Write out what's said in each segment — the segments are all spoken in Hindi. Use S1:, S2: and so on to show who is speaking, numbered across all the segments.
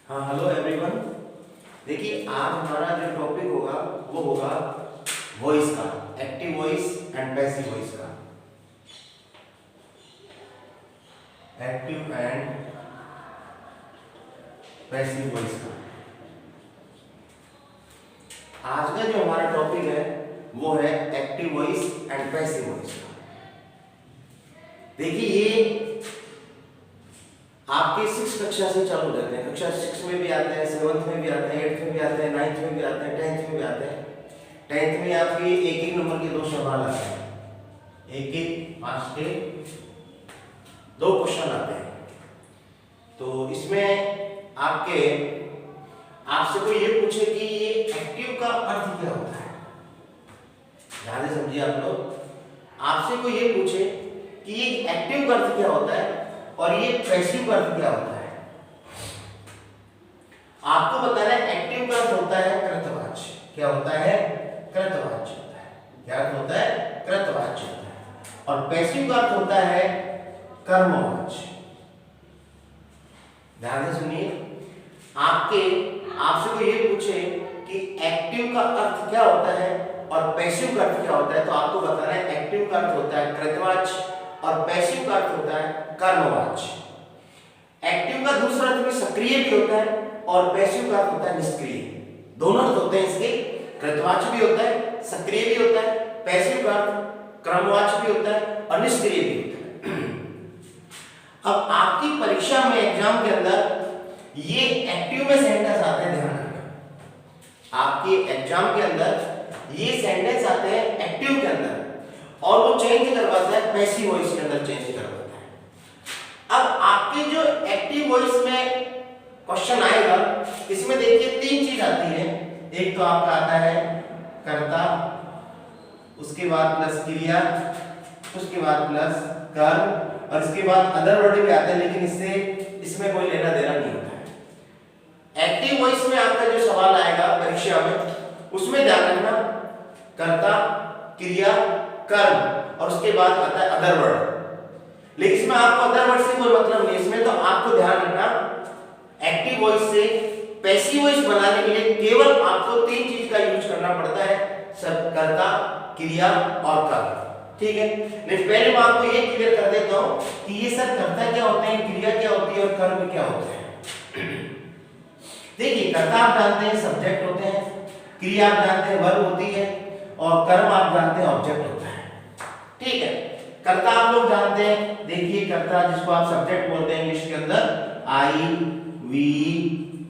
S1: हाँ, हेलो एवरीवन। देखिए, आज हमारा जो टॉपिक होगा वो होगा वॉइस का, active voice and passive voice का। एक्टिव एंड पैसिव वॉइस का आज का जो हमारा टॉपिक है वो है active voice and passive voice का। देखिए, ये आपके 6 कक्षा से चालू रहते हैं। कक्षा 6 में भी आते हैं, 7th में भी आते हैं, 8th में भी आते हैं, 9th में भी आते हैं, 10th में भी आते हैं। 10th में आपके एक नंबर के 2 सवाल आते हैं, एक 5 के 2 क्वेश्चन आते हैं। तो इसमें आपसे कोई ये पूछे कि ये एक्टिव का अर्थ क्या होता है, ध्यान से समझिए आप लोग। आपसे कोई ये पूछे कि ये एक्टिव का अर्थ क्या होता है और ये पैसिव का अर्थ क्या होता है, आपको बताना है। एक्टिव का अर्थ होता है कृतवाच्य। क्या होता है? कृतवाच्य होता है। क्या अर्थ होता है? कृतवाच्य होता है। और पैसिव का अर्थ होता है कर्मवाच्य। ध्यान से सुनिए, आपसे कोई ये पूछे कि एक्टिव का अर्थ क्या होता है और पैसिव का अर्थ क्या होता है, तो आपको बताना है एक्टिव का अर्थ होता है कृतवाच्य और पैसिव का अर्थ होता है कर्मवाच्य। एक्टिव का दूसरा अर्थ भी सक्रिय भी होता है और पैसिव का अर्थ होता है निष्क्रिय। दोनों अर्थ होते हैं इसके, कृतवाच्य भी होता है, सक्रिय भी होता है, पैसिव का अर्थ कर्मवाच्य भी होता है और निष्क्रिय भी होता है। अब आपकी परीक्षा में, एग्जाम के अंदर ये एक्टिव में सेंटेंस आते हैं, ध्यान रखना। आपके एग्जाम के अंदर ये सेंटेंस आते हैं एक्टिव के अंदर और वो चेंज करवाता है पैसिव वॉइस के अंदर, चेंज करवाता है। अब आपके जो एक्टिव वॉइस में क्वेश्चन आएगा, इसमें देखिए 3 चीज आती है। एक तो आपका आता है कर्ता, उसके बाद प्लस क्रिया, उसके बाद प्लस कर्म और इसके बाद अदर वर्ड भी आते हैं, लेकिन इसमें कोई लेना देना नहीं होता है। एक्टिव वॉइस में आपका जो सवाल आएगा परीक्षा में, उसमें ध्यान रखना कर्ता, क्रिया, कर्म और उसके बाद आता है अदर वर्ड। लेकिन इसमें आपको अदर वर्ड से कोई मतलब नहीं, इसमें तो आपको ध्यान रखना एक्टिव वॉइस से पैसिव वॉइस बनाने के लिए केवल आपको 3 चीज का यूज करना पड़ता है, सब कर्ता, क्रिया और कर्म। ठीक है, लेकिन पहले मैं आपको ये क्लियर कर देता हूं कि ये सब कर्ता क्या होते हैं, क्रिया क्या होती है और कर्म क्या होते हैं। देखिए, कर्ता आप जानते हैं सब्जेक्ट होते हैं, क्रिया आप जानते हैं वर्ब होती है और कर्म आप जानते हैं ऑब्जेक्ट होता है। ठीक है, कर्ता आप लोग जानते हैं। देखिए, कर्ता जिसको आप सब्जेक्ट बोलते हैं इंग्लिश के अंदर, I, we,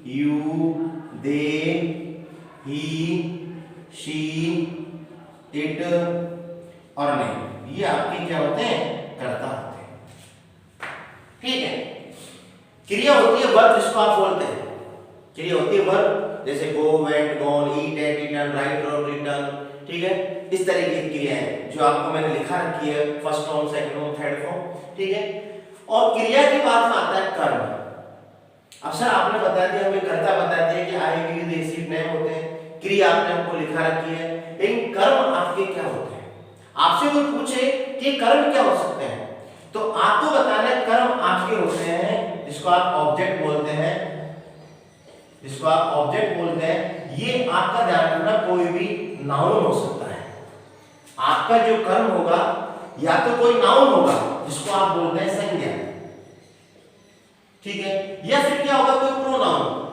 S1: you, they, he, she, it और नहीं, ये आपके क्या होते हैं? कर्ता होते हैं। ठीक है, क्रिया होती है वर्ब, जिसको आप बोलते हैं क्रिया होती है वर्ब, जैसे go, went, gone, eat, ate, eaten, write, wrote, written. ठीक है, इस तरीके की क्रिया है जो आपको मैंने लिखा रखी है, first form, second form, third form. ठीक है, और क्रिया की बात में आता है कर्म। अब सर आपने बता दिया, हमें कर्ता बता दिया कि आई, वी, दे, सी नेम होते हैं, क्रिया आपने हमको लिखा रखी है, लेकिन कर्म आपके क्या होते हैं? आपसे कोई पूछे कि कर्म क्या हो सकते हैं, तो आपको बताना है कर्म आपके होते हैं जिसको आप ऑब्जेक्ट बोलते हैं, जिसको आप ऑब्जेक्ट बोलते हैं। ये आपका ध्यान रखना, कोई भी नाउन हो सकता है। आपका जो कर्म होगा या तो कोई नाउन होगा जिसको आप बोलते हैं संज्ञा, ठीक है, या फिर क्या होगा, कोई प्रोनाउन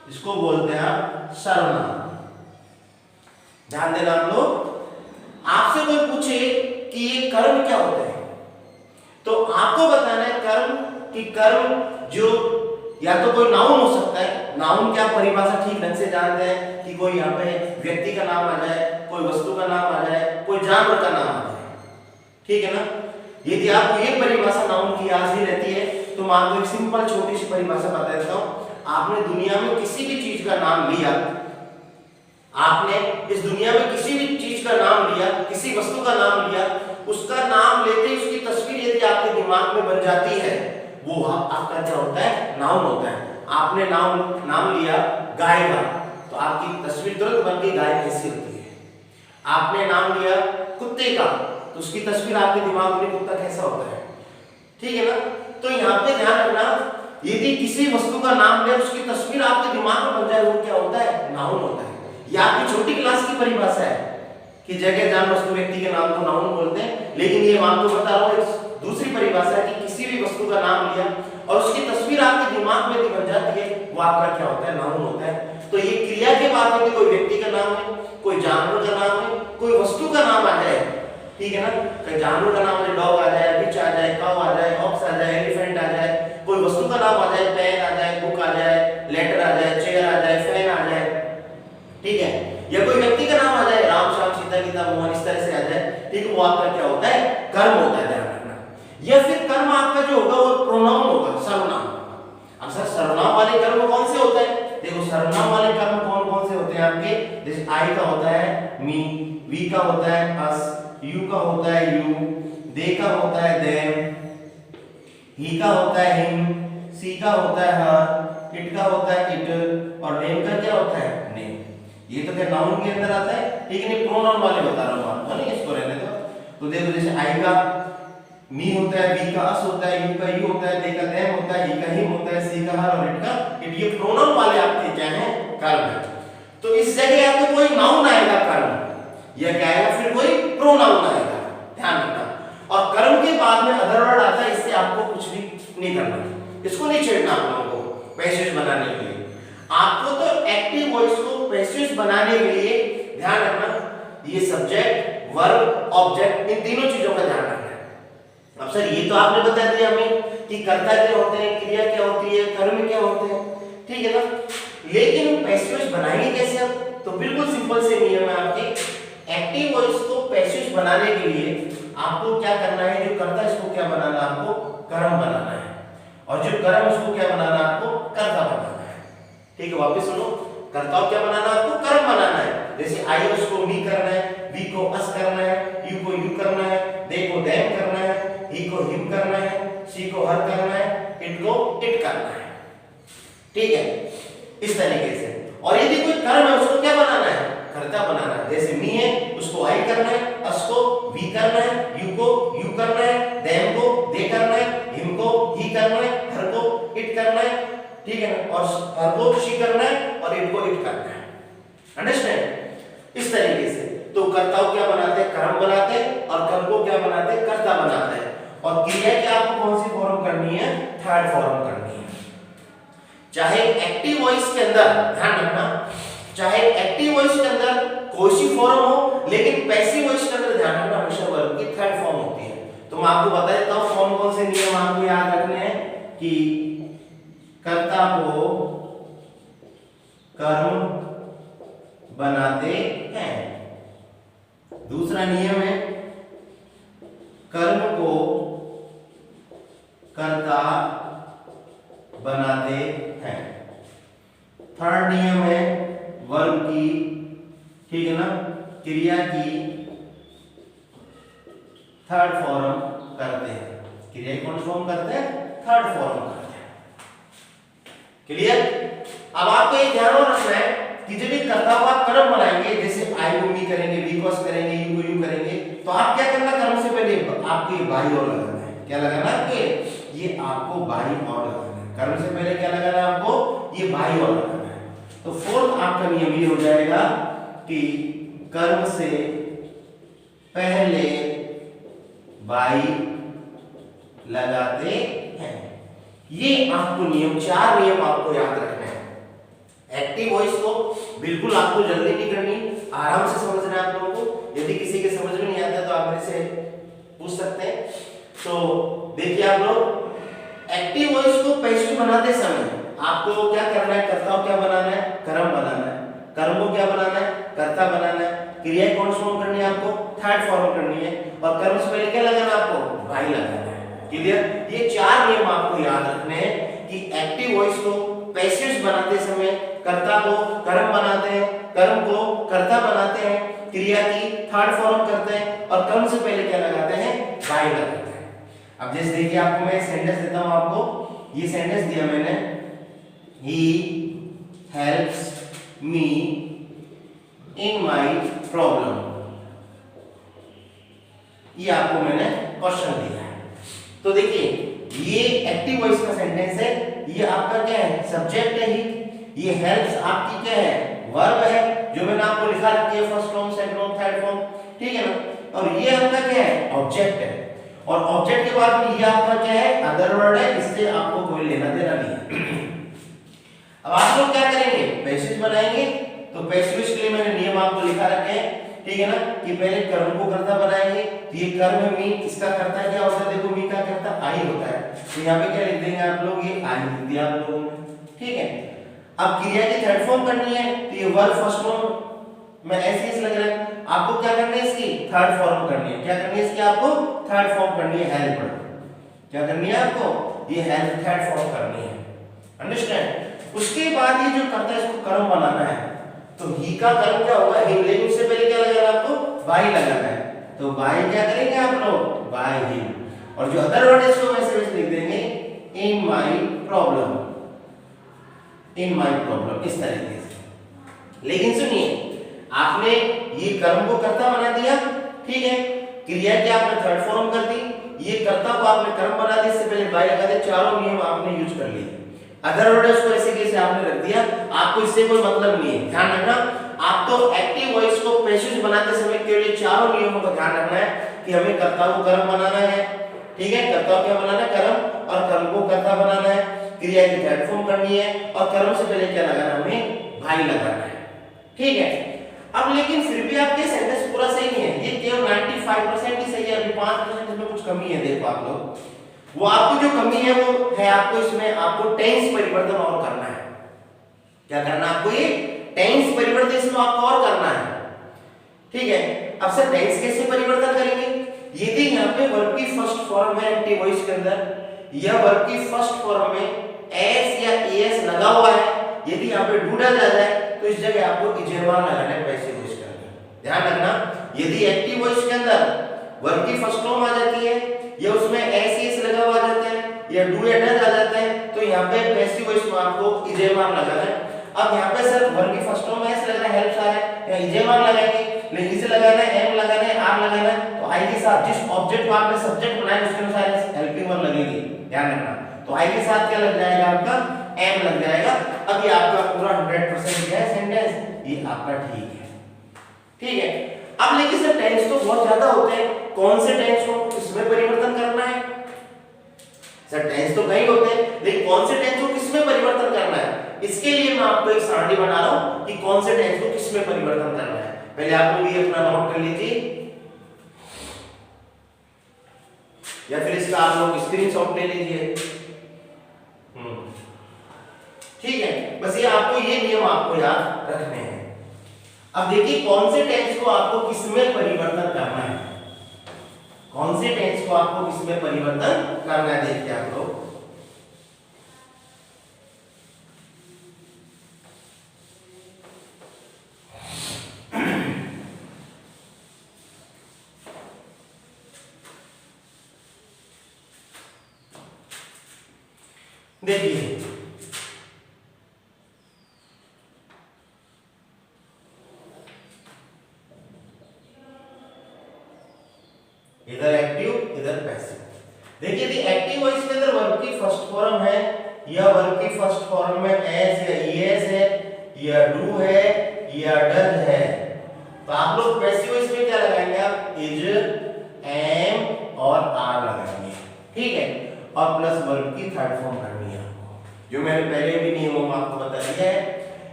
S1: जिसको बोलते हैं आप सर्वनाम। ध्यान देना आप लोग। आपसे कोई पूछे कि ये कर्म क्या होते हैं, तो आपको बताना है कर्म कि कर्म जो या तो कोई नाउन हो सकता है, नाउन क्या परिभाषा ठीक ढंग से जानते हैं कि कोई यहाँ पे व्यक्ति का नाम आ जाए, कोई वस्तु का नाम आ जाए, कोई जानवर का नाम आ जाए। ठीक है ना, यदि आपको ये परिभाषा नाउन की याद नहीं रहती है तो मैं आपको एक सिंपल छोटी सी परिभाषा बता देता हूँ। आपने दुनिया में किसी भी चीज का नाम लिया, आपने इस दुनिया में किसी भी चीज का नाम लिया, किसी वस्तु का नाम लिया, उसका नाम लेते ही उसकी तस्वीर यदि आपके दिमाग में बन जाती है, वो आपका क्या होता है? नाउन होता है। आपने नाम लिया गाय का, तो आपकी तस्वीर तुरंत बन गई गाय कैसी होती है। आपने नाम लिया कुत्ते का, तो उसकी तस्वीर आपके दिमाग में कुत्ता कैसा होता है। ठीक है ना, तो यहाँ पे ध्यान रखना यदि किसी वस्तु का नाम ले उसकी तस्वीर आपके दिमाग में बन जाए वो क्या होता है? नाउन होता है। ये आपकी छोटी क्लास की परिभाषा है कि जगह जान वस्तु व्यक्ति के नाम को नाउन बोलते हैं, लेकिन ये मैं आपको बता रहा हूँ दूसरी परिभाषा है कि किसी भी वस्तु का नाम लिया और उसकी तस्वीर आपके दिमाग में बन जाती है वो आपका क्या होता है? नाउन होता है। तो ये क्रिया के बाद में कोई व्यक्ति का नाम है, कोई जानवर का नाम है, कोई वस्तु का नाम आ जाए, ठीक है ना, कोई जानवर का नाम है डॉग आ जाए, बिच आ जाए, काऊ आ जाए, ऑक्स आ जाए, एलिफेंट आ जाए, कोई वस्तु का नाम आ जाए, पेन आ जाए, बुक आ जाए, लेटर आ जाए, चेयर आ जाए, फैन आ जाए, ठीक है, या कोई व्यक्ति का नाम आ जाए राम श्याम सीता गीता मोहन इस तरह से आ जाए, ठीक है, वो आपका क्या होता है? कर्म होता है, ध्यान रखना। या फिर कर्म आपका जो होगा वो प्रोनाउन होगा, सर्वनाम। अब सर सर्वनाम वाले कर्म कौन से होते हैं? देखो सर्वनाम वाले कर्म कौन कौन से होते हैं आपके? जैसे आई का होता है मी, वी का होता है अस, यू का होता है यू, दे का होता है देम, ही का होता है हिम, सी का होता है हर, इट का होता है इट, और नेम का क्या होता है? नेम। ये तो क्या नाउन के अंदर आता है, ठीक है, नहीं प्रोनाउन वाले बता रहा हूं आपको, नहीं इसको रहने दो। तो देखो जैसे आई का मी होता है, वी का अस होता है, यू का यू होता है, दे का देम होता है, ही का हिम होता है, सी का हर और इट का इट। ये प्रोनाउन वाले आपके क्या है? कर्म। तो इस जगह आपको कोई नाउन आएगा कर्म, या क्या आएगा? फिर कोई प्रोनाउन आएगा, ध्यान रखना। और कर्म के बाद में अदर वर्ड आता है, इससे आपको कुछ भी नहीं करना, इसको नहीं छेड़ना आप लोगों को पैसिव बनाने के लिए। आपको तो एक्टिव वॉइस को पैसिव बनाने के लिए ध्यान रखना, ये सब्जेक्ट वर्ब ऑब्जेक्ट इन तीनों चीजों का ध्यान रखना है। अब सर ये तो आपने बता दिया हमें कि कर्ता क्या होते हैं, क्रिया क्या होती है, कर्म क्या होते हैं, ठीक है ना, लेकिन पैसिव बनाएंगे कैसे? अब तो बिल्कुल सिंपल से नियम है आपके। एक्टिव वॉइस को पैसिव बनाने के लिए आपको क्या करना है? जो कर्ता इसको क्या बनाना है? आपको कर्म बनाना है, और जो कर्म उसको क्या बनाना है? आपको कर्ता बनाना है, ठीक है। वापस सुनो, कर्ता क्या बनाना है? आपको कर्म बनाना है। जैसे आई उसको मी करना है, वी को अस करना है, यू को यू करना है, दे को देम करना है, ही को हिम करना है, सी को हर करना है, इट को इट करना है, ठीक है, इस तरीके से। और यदि कोई कर्म है उसको क्या बनाना है? कर्ता बनाना है। जैसे मी है उसको आई करना है, अस को वी करना है, यू को यू करना है, देम को दे करना है, हिम को ही करना है, हर को इट करना है, ठीक है ना, और हर को शी करना है और इट को इट करना है। अंडरस्टैंड? इस तरीके से तो कर्ता को क्या बनाते हैं? कर्म बनाते हैं, और कर्म को क्या बनाते हैं? कर्ता बनाते हैं। और क्रिया की आपको कौन सी फॉर्म करनी है? थर्ड फॉर्म करनी है। चाहे एक्टिव वॉइस के अंदर ध्यान रखना, चाहे एक्टिव वॉइस के अंदर कोई सी फॉर्म हो, लेकिन पैसिव वॉइस के अंदर ध्यान रखना हमेशा वर्ब की थर्ड फॉर्म होती है। तो मैं आपको बता देता हूं कौन कौन से नियम आपको याद रखने हैं कि कर्ता को कर्म बनाते हैं। दूसरा नियम है कर्म को कर्ता बनाते हैं। थर्ड नियम है वर्ब की, ठीक है ना, क्रिया की थर्ड फॉर्म करते हैं। क्रिया की कौन फॉर्म करते हैं? थर्ड फॉर्म करते हैं। क्लियर? अब आपको ये ध्यान रखना है कि जब ये कर्ता को आप कर्म बनाएंगे, जैसे आई को मी करेंगे, वी को अस करेंगे, यू को यू करेंगे, तो आप क्या करना? कर्म से पहले आपको ये बाई और लगाना है। क्या लगाना है? ये आपको बाई और लगाना है। कर्म से पहले क्या लगाना है? आपको ये बाई और लगाना है। तो फोर्थ आपका नियम ये हो जाएगा कि कर्म से पहले बाई लगाते हैं। ये आपको नियम, चार नियम आपको याद रखने हैं। एक्टिव वॉइस को बिल्कुल आपको जल्दी नहीं करनी, आराम से समझना है आप लोगों को। यदि किसी के समझ में नहीं आता तो आप मेरे से पूछ सकते हैं। तो देखिए आप लोग, एक्टिव वॉइस को पैसिव बनाते समय आपको क्या करना है? कर्ता को क्या बनाना है? कर्म बनाना है। कर्म को क्या बनाना है? कर्ता बनाना है। क्रिया कौन सी फॉर्म करनी है? आपको थर्ड फॉर्म करनी है। और कर्म से पहले क्या लगाना है? आपको बाई लगाना है। क्लियर? ये चार नियम आपको याद रखने हैं कि एक्टिव वॉइस को पैसिव बनाते समय कर्ता को कर्म बनाते हैं, कर्म को कर्ता बनाते हैं, क्रिया की थर्ड फॉर्म करते हैं, और कर्म से पहले क्या लगाते हैं? बाई लगाते हैं। अब जैसे देखिए आपको मैं सेंटेंस देता हूं, आपको ये सेंटेंस दिया मैंने, he helps me in my problem, ये आपको मैंने क्वेश्चन दिया है। तो देखिए ये एक्टिव वॉइस का सेंटेंस है, ये ये आपका क्या है, सब्जेक्ट है ही। ये हेल्प्स आपकी क्या है, वर्ब है, जो मैंने आपको लिखा रखी है first form, second form, third form, ठीक है ना। और ये आपका क्या है, ऑब्जेक्ट है। और ऑब्जेक्ट के बाद में ये आपका क्या है, अदर वर्ड है, इससे आपको कोई लेना देना नहीं है। अब आप लोग क्या करेंगे, पैसेज बनाएंगे। तो पैसेज के लिए मैंने नियम आपको लिखा रखे हैं, ठीक है ना, कि पहले कर्म को कर्ता बनाएंगे। तो ये कर्म है, मी, इसका कर्ता क्या होता है, देखो मी का कर्ता आई होता है। तो यहाँ पे क्या लिख देंगे आप लोग, ये आई लिख दिया आप लोगों ने, ठीक है। अब क्रिया की थर्ड फॉर्म करनी है, तो ये वर्ब फर्स्ट फॉर्म में ऐसे लग रहा है। आपको क्या करना है, इसकी थर्ड फॉर्म करनी है। क्या करनी है इसकी, आपको थर्ड फॉर्म करनी है, हेल्प। क्या करनी है आपको, ये हेल्प थर्ड फॉर्म करनी है, अंडरस्टैंड। उसके बाद ये जो करता है इसको कर्म बनाना है। तो ही का कर्म क्या होगा, हिम, लेकिन उससे पहले क्या लगाना है आपको, बाय लगाना है। तो बाय क्या करेंगे आप लोग, बाय हिम। और जो अदर वर्ड है इसको वैसे लिख देंगे, in my problem, in my problem, इस तरीके से। लेकिन सुनिए, आपने ये कर्म को कर्ता बना दिया, ठीक है, क्रिया की आपने थर्ड फॉर्म कर दी, ये कर्ता को आपने कर्म बना दिया, इससे पहले बाय लगा दिया, चारों नियम आपने यूज कर लिए। अदर वर्ड उसको ऐसे कैसे आपने रख दिया, आपको इससे कोई मतलब नहीं है। ध्यान रखना, आप तो एक्टिव वॉइस को पैसिव बनाते समय केवल चारों नियमों का ध्यान रखना है कि हमें कर्ता को कर्म बनाना है, ठीक है, कर्ता को क्या बनाना है, कर्म, और कर्म को कर्ता बनाना है, क्रिया की थर्ड फॉर्म करनी है, और कर्म से पहले क्या लगाना है, हमें भाई लगाना है, ठीक है। अब लेकिन फिर भी आपके सेंटेंस पूरा सही नहीं है, ये केवल 95% ही सही है, अभी 5% इसमें कुछ कमी है। देखो आप लोग, वो आपको जो कमी है वो है, आपको इसमें आपको टेंस परिवर्तन और करना है। क्या करना है आपको, ये टेंस परिवर्तन इसमें आपको और करना है, ठीक है। अब सर टेंस कैसे परिवर्तन करेंगे, यदि यहाँ पे वर्ब की फर्स्ट फॉर्म है एक्टिव वॉइस के अंदर, या वर्ब की फर्स्ट फॉर्म में एस या एस लगा हुआ है, यदि यहाँ पे डूडा जा जाए तो इस जगह आपको इजेमान लगाना है पैसिव वॉइस के अंदर। ध्यान रखना, यदि एक्टिव वॉइस के अंदर वर्ब की फर्स्ट फॉर्म आ जाती है, या उसमें एस एस लगा हुआ जाता है, या डू या डज आ जाता है, तो यहाँ पे पैसिव वॉइस में आपको इजेमान लगाना है। अब यहाँ पे सर वर्ब की फर्स्ट फॉर्म में एस लग रहा है, हेल्प्स आ रहा है, यहाँ इजेमान लगाएंगे, लेकिन इसे लगाना है, एम लगाना है, आर लगाना है। तो आई के साथ जिस ऑब्जेक्ट को आपने सब्जेक्ट बनाया उसके अनुसार हेल्पिंग वर्ब लगेगी, ध्यान रखना। तो आई के साथ क्या लग जाएगा, आपका एम लग जाएगा। अब ये आपका पूरा 100% क्या है सेंटेंस, ये आपका ठीक है, ठीक है। अब लेकिन सर टेंस तो बहुत ज्यादा होते हैं, कौन से टेंस को किसमें परिवर्तन करना है, सर टेंस तो कई होते हैं, लेकिन कौन से टेंस को किसमें परिवर्तन करना है, इसके लिए मैं आपको एक सारणी बना रहा हूं कि कौन से टेंस को किसमें परिवर्तन करना है। पहले आप लोग ये अपना नोट कर लीजिए, या फिर इसका आप लोग स्क्रीनशॉट ले लीजिए, ठीक है। बस ये आपको ये नियम आपको याद रखने हैं। अब देखिए कौन से टेंस को आपको किसमें परिवर्तन करना है, कौन से टेंस को आपको किसमें परिवर्तन करना है, देखिए आप लोग। देखिए इधर एक्टिव इधर पैसिव। देखिए यदि एक्टिव वॉइस के अंदर वर्ब की फर्स्ट फॉर्म है, या वर्ब की फर्स्ट फॉर्म में एस या ईएस है, या डू है, या डज है, तो आप लोग पैसिव वॉइस में क्या लगाएंगे, आप इज, एम और आर लगाएंगे, ठीक है। और प्लस वर्ब की थर्ड फॉर्म करनी है आपको, जो मैंने पहले भी नियमों में आपको बता दिया है।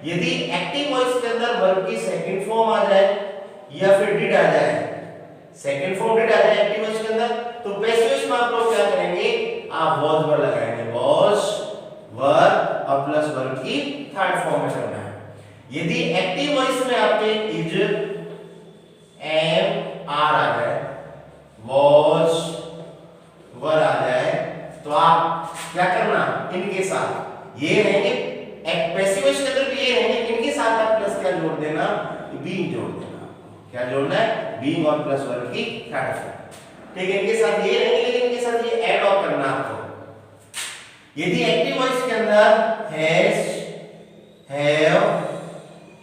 S1: यदि एक्टिव वॉइस के अंदर वर्ब की सेकंड फॉर्म आ जाए या फिर डिड आ जाए, सेकंड फॉर्म डिड आ जाए एक्टिव वॉइस के अंदर, तो पैसिव वॉइस में आप लोग क्या करेंगे, आप वॉज वर्ब लगाएंगे, वॉज वर्ब और प्लस वर्ब की थर्ड फॉर्म में करना है। यदि एक्टिव वॉइस में आपके इज, एम, आर आ जाए, वॉज वर्ब आ जाए, तो आप क्या करना, इनके साथ ये रहेंगे, पैसिव वॉइस के अंदर भी ये रहेंगे, इनके साथ आप प्लस क्या जोड़ देना, बीइंग जोड़ देना। क्या जोड़ना है, बीइंग और प्लस वर्ब की थर्ड फॉर्म, ठीक है। इनके साथ ये रहेंगे, लेकिन इनके साथ ये ऐड ऑन करना आपको। यदि एक्टिव वॉइस के अंदर has, have,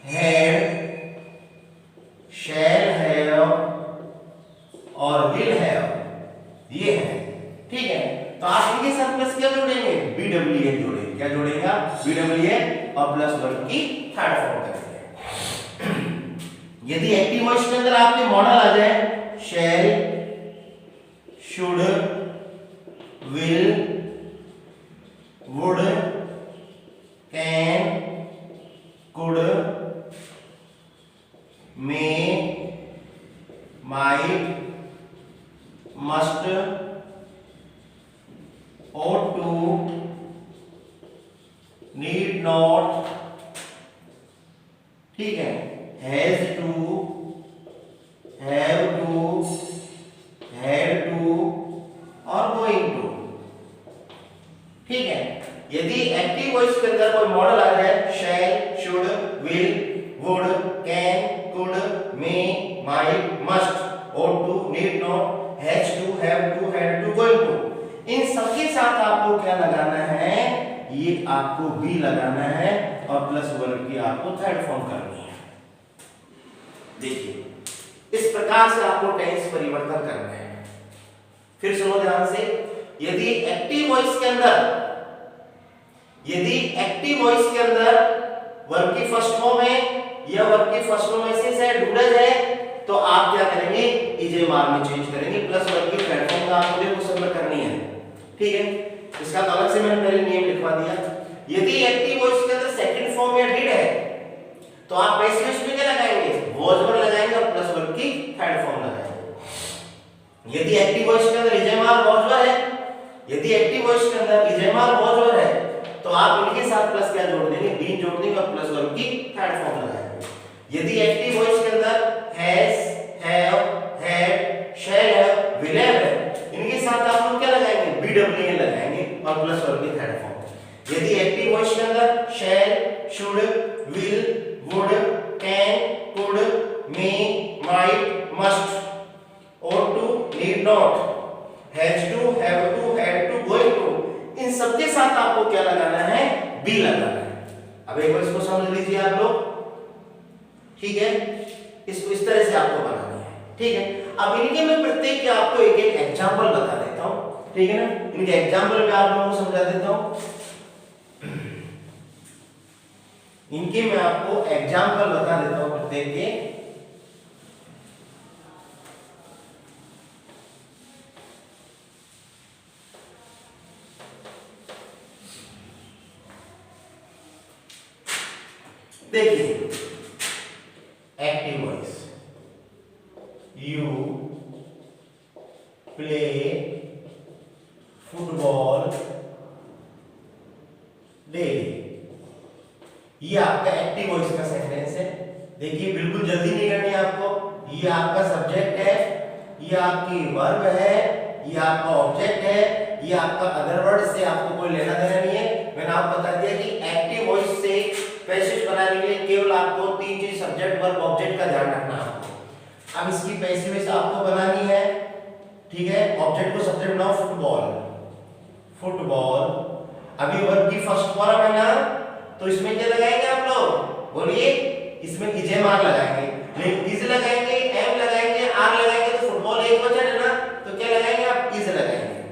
S1: had, shall have और विल हैव, ये है, ठीक है। तो आप इनके साथ प्लस क्या जोड़ेंगे, बीडब्ल्यूएन जोड़ेंगे। क्या जोड़ेंगे, BWA और प्लस वर्ब की थर्ड फॉर्म करेंगे। यदि एक्टिव वॉइस के अंदर आपके मॉडल आ जाए shall, should, will, would, can, could, may, might, must, ought to, need not, ठीक है, has to, have to, had to और going to, ठीक है। यदि एक्टिव वॉइस के अंदर कोई मॉडल आ जाए shall, should, will, would, can, could, may, might, must, ought to, need not, has to, have to, had to, going to, इन सबके साथ आपको क्या लगाना है, ये आपको बी लगाना है और प्लस वर्ब की आपको थर्ड फॉर्म करनी है। देखिए इस प्रकार से आपको टेंस परिवर्तन करना है। फिर सुनो ध्यान से, यदि एक्टिव वॉइस के अंदर वर्ब की फर्स्ट फॉर्म है या वर्ब की फर्स्ट फॉर्म ऐसे से डूडज है तो आप क्या करेंगे, इजे मार में चेंज करेंगे, प्लस वर्ब की थर्ड फॉर्म का आपको देखो सब करनी है, ठीक है। इसका तो अलग से मैंने पहले नियम लिखवा दिया। यदि एक्टिव वॉइस के अंदर सेकंड फॉर्म या डिड है तो आप पैसिव वॉइस में क्या लगाएंगे, वॉज वर्ब लगाएंगे और प्लस वर्ब की थर्ड फॉर्म लगाएंगे। यदि एक्टिव वॉइस के अंदर इजेमार वॉज वर्ब है, यदि एक्टिव वॉइस के अंदर इजेमार वॉज वर्ब है तो आप इनके साथ प्लस क्या जोड़ देंगे, बीन जोड़ देंगे और प्लस वर्ब की थर्ड फॉर्म लगाएंगे। यदि एक्टिव वॉइस के अंदर has, have, had, shall have, will have है, इनके साथ आप लोग क्या लगाएंगे, BWA लगाएंगे और प्लस वर्ब की थर्ड फॉर्म। यदि एक्टिव वॉइस के अंदर shall, should, will, would, can, could, may, might, must, ought to, need not, has to, have to, had to, going to, इन सबके साथ आपको क्या लगाना है, बी लगाना है। अब एक बार इसको समझ लीजिए आप लोग, ठीक है। इसको इस तरह से आपको बनाना है, ठीक है। अब इनके मैं प्रत्येक के आपको एक एक एग्जांपल बता देता हूं, ठीक है ना। इनके एग्जांपल में आप लोगों को समझा देता हूं, इनके मैं आपको एग्जांपल बता देता हूं प्रत्येक के। देखिए active voice, you play football daily, ये आपका एक्टिव वॉइस का सेंटेंस है। देखिए बिल्कुल जल्दी नहीं करनी है आपको, ये आपका सब्जेक्ट है, ये आपकी वर्ब है, ये आपका ऑब्जेक्ट है, ये आपका अदर वर्ड से आपको कोई लेना देना नहीं है। मैंने आपको बता दिया कि एक्टिव वॉइस से पैसिव बनाने के लिए केवल आपको तीन चीज सब्जेक्ट वर्ब ऑब्जेक्ट का ध्यान रखना है आपको। अब इसकी पैसिव वॉइस आपको बनानी है, ठीक है। ऑब्जेक्ट को सब्जेक्ट बनाओ, फुटबॉल, फुटबॉल। अभी वर्ब की फर्स्ट फॉर्म है ना, तो इसमें क्या लगाएंगे आप लोग, बोलिए, इसमें इजेमार लगाएंगे, लेकिन इज लगाएंगे, एम लगाएंगे, आर लगाएंगे तो फुटबॉल एक वचन है ना, तो क्या लगाएंगे आप, इज लगाएंगे।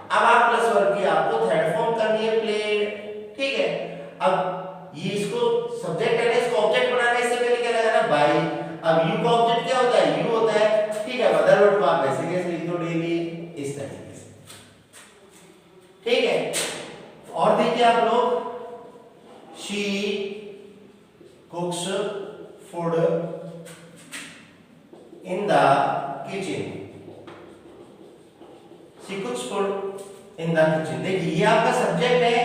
S1: अब आप प्लस वर्ब की आपको थर्ड फॉर्म करनी है, प्लेड, ठीक है। अब ये इसको सब्जेक्ट है ना, इसको ऑब्जेक्ट बनाने से पहले क्या लगाना, बाय। अब यू का ऑब्जेक्ट क्या होता है, यू होता है, ठीक है। अदर वर्ड को आप ऐसे कैसे लिख दो, डेली, इस तरीके से, ठीक है। और देखिए आप लोग, she cooks food in the kitchen, she cooks food in the kitchen। देखिए ये आपका सब्जेक्ट है,